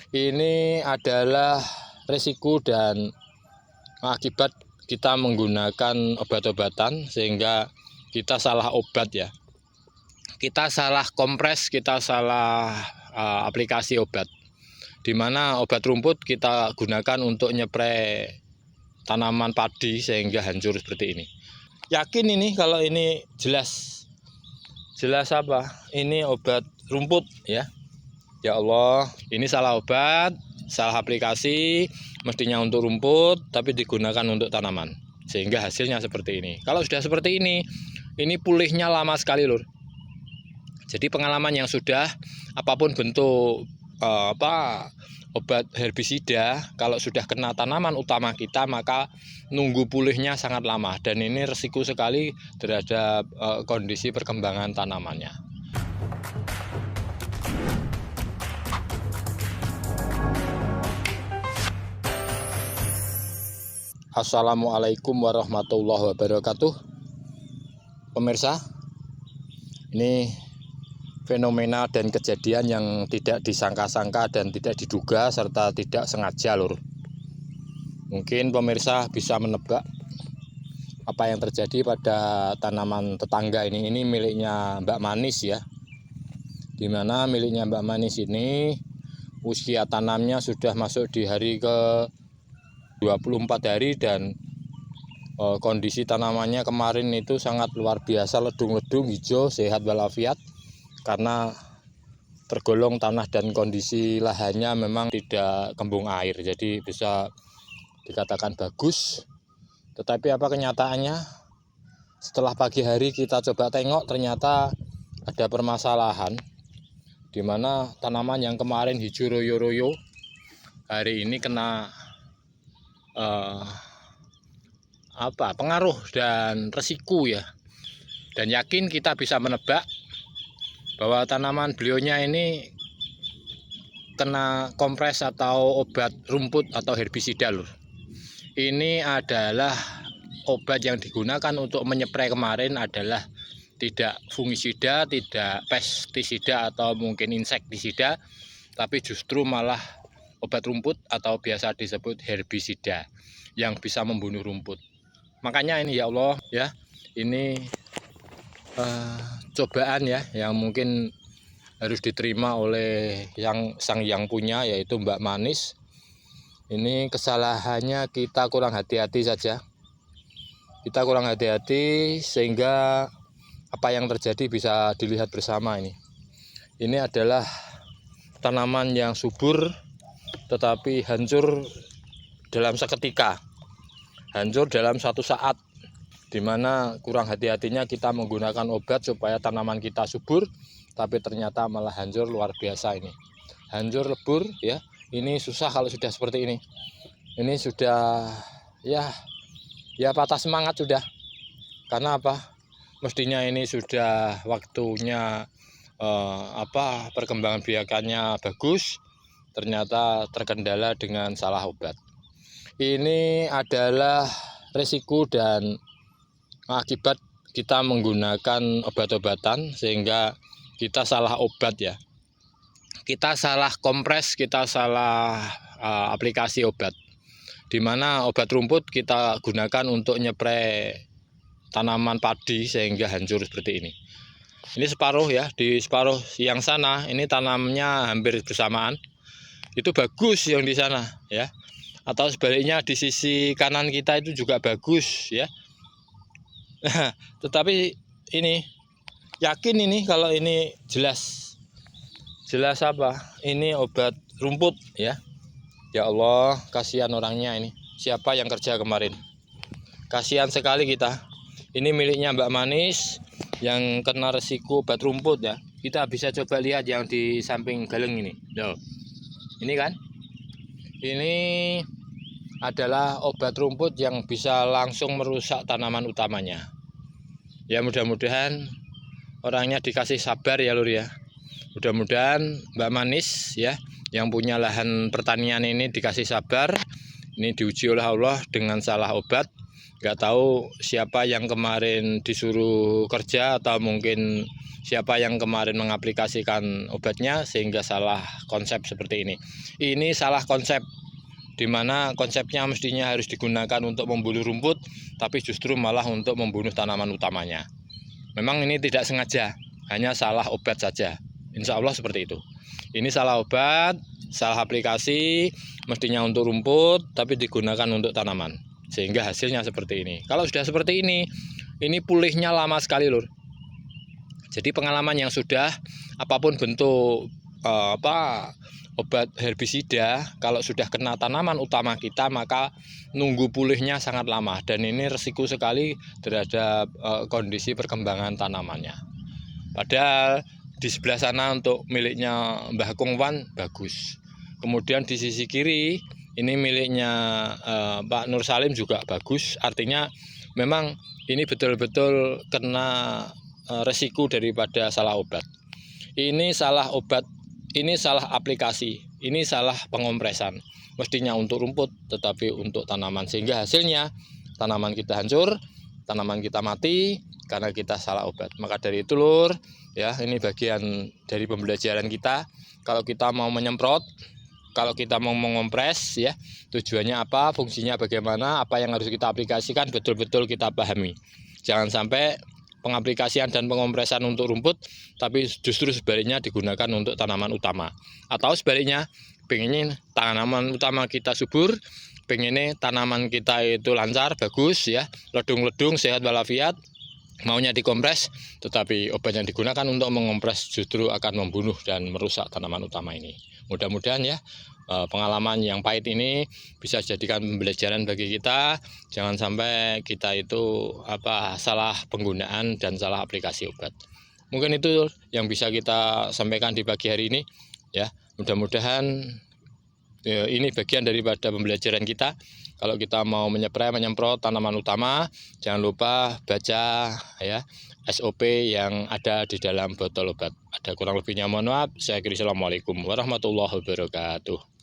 Ini adalah risiko dan akibat kita menggunakan obat-obatan sehingga kita salah obat ya. Kita salah kompres, kita salah aplikasi obat. Di mana obat rumput kita gunakan untuk nyepray tanaman padi sehingga hancur seperti ini. Yakin ini kalau ini jelas apa? Ini obat rumput ya. Ya Allah, ini salah obat, salah aplikasi, mestinya untuk rumput tapi digunakan untuk tanaman sehingga hasilnya seperti ini. Kalau sudah seperti ini pulihnya lama sekali lur. Jadi pengalaman yang sudah apapun bentuk obat herbisida, kalau sudah kena tanaman utama kita maka nunggu pulihnya sangat lama dan ini resiko sekali terhadap kondisi perkembangan tanamannya. Assalamualaikum warahmatullahi wabarakatuh. Pemirsa, ini fenomena dan kejadian yang tidak disangka-sangka dan tidak diduga serta tidak sengaja lur. Mungkin pemirsa bisa menebak apa yang terjadi pada tanaman tetangga ini. Ini miliknya Mbak Manis ya. Dimana miliknya Mbak Manis ini usia tanamnya sudah masuk di hari ke 24 hari dan kondisi tanamannya kemarin itu sangat luar biasa, ledung-ledung, hijau, sehat walafiat karena tergolong tanah dan kondisi lahannya memang tidak kembung air, jadi bisa dikatakan bagus. Tetapi apa kenyataannya? Setelah pagi hari kita coba tengok, ternyata ada permasalahan di mana tanaman yang kemarin hijau royo-royo hari ini kena pengaruh dan resiko ya. Dan yakin kita bisa menebak bahwa tanaman beliaunya ini kena kompres atau obat rumput atau herbisida lur. Ini adalah obat yang digunakan untuk menyepray kemarin adalah tidak fungisida, tidak pestisida atau mungkin insektisida, tapi justru malah obat rumput atau biasa disebut herbisida yang bisa membunuh rumput. Makanya ini ya Allah ya, ini cobaan ya yang mungkin harus diterima oleh sang yang punya, yaitu Mbak Manis. Ini kesalahannya kita kurang hati-hati saja. Kita kurang hati-hati sehingga apa yang terjadi bisa dilihat bersama ini. Ini adalah tanaman yang subur tetapi hancur dalam seketika, hancur dalam satu saat, dimana kurang hati-hatinya kita menggunakan obat supaya tanaman kita subur, tapi ternyata malah hancur luar biasa ini, hancur lebur ya. Ini susah kalau sudah seperti ini. Ini sudah ya patah semangat sudah. Karena apa? Mestinya ini sudah waktunya perkembangan biakannya bagus, ternyata terkendala dengan salah obat. Ini adalah risiko dan akibat kita menggunakan obat-obatan sehingga kita salah obat ya. Kita salah kompres, kita salah aplikasi obat. Di mana obat rumput kita gunakan untuk nyepray tanaman padi sehingga hancur seperti ini. Ini separuh ya, di separuh yang sana ini tanamnya hampir bersamaan. Itu bagus yang di sana ya, atau sebaliknya di sisi kanan kita itu juga bagus ya. Tetapi ini yakin ini kalau ini jelas apa? Ini obat rumput ya. Ya Allah, kasihan orangnya ini. Siapa yang kerja kemarin? Kasihan sekali kita. Ini miliknya Mbak Manis yang kena resiko obat rumput ya. Kita bisa coba lihat yang di samping galeng ini. Loh. Ini kan, ini adalah obat rumput yang bisa langsung merusak tanaman utamanya. Ya mudah-mudahan orangnya dikasih sabar ya lur ya. Mudah-mudahan Mbak Manis ya yang punya lahan pertanian ini dikasih sabar. Ini diuji oleh Allah dengan salah obat. Gak tahu siapa yang kemarin disuruh kerja atau mungkin siapa yang kemarin mengaplikasikan obatnya sehingga salah konsep seperti ini. Ini salah konsep, di mana konsepnya mestinya harus digunakan untuk membunuh rumput, tapi justru malah untuk membunuh tanaman utamanya. Memang ini tidak sengaja, hanya salah obat saja. Insya Allah seperti itu. Ini salah obat, salah aplikasi, mestinya untuk rumput, tapi digunakan untuk tanaman. Sehingga hasilnya seperti ini. Kalau sudah seperti ini pulihnya lama sekali, Lur. Jadi pengalaman yang sudah apapun bentuk obat herbisida, kalau sudah kena tanaman utama kita maka nunggu pulihnya sangat lama, dan ini resiko sekali terhadap kondisi perkembangan tanamannya. Padahal di sebelah sana untuk miliknya Mbah Kongwan bagus. Kemudian di sisi kiri ini miliknya Pak Nur Salim juga bagus. Artinya memang ini betul-betul kena resiko daripada salah obat. Ini salah obat, ini salah aplikasi, ini salah pengompresan. Mestinya untuk rumput tetapi untuk tanaman, sehingga hasilnya tanaman kita hancur, tanaman kita mati karena kita salah obat. Maka dari itu, Lur, ya, ini bagian dari pembelajaran kita. Kalau kita mau menyemprot, kalau kita mau mengompres, ya, tujuannya apa, fungsinya bagaimana, apa yang harus kita aplikasikan, betul-betul kita pahami. Jangan sampai pengaplikasian dan pengompresan untuk rumput, tapi justru sebaliknya digunakan untuk tanaman utama. Atau sebaliknya, pengennya tanaman utama kita subur, pengennya tanaman kita itu lancar, bagus, ya, ledung-ledung, sehat walafiat, maunya dikompres, tetapi obat yang digunakan untuk mengompres justru akan membunuh dan merusak tanaman utama ini. Mudah-mudahan ya pengalaman yang pahit ini bisa jadikan pembelajaran bagi kita. Jangan sampai kita itu salah penggunaan dan salah aplikasi obat. Mungkin itu yang bisa kita sampaikan di pagi hari ini, ya. Mudah-mudahan ini bagian daripada pembelajaran kita. Kalau kita mau menyemprot tanaman utama, jangan lupa baca, ya, SOP yang ada di dalam botol obat. Ada kurang lebihnya mohon maaf. Saya kira Assalamualaikum warahmatullahi wabarakatuh.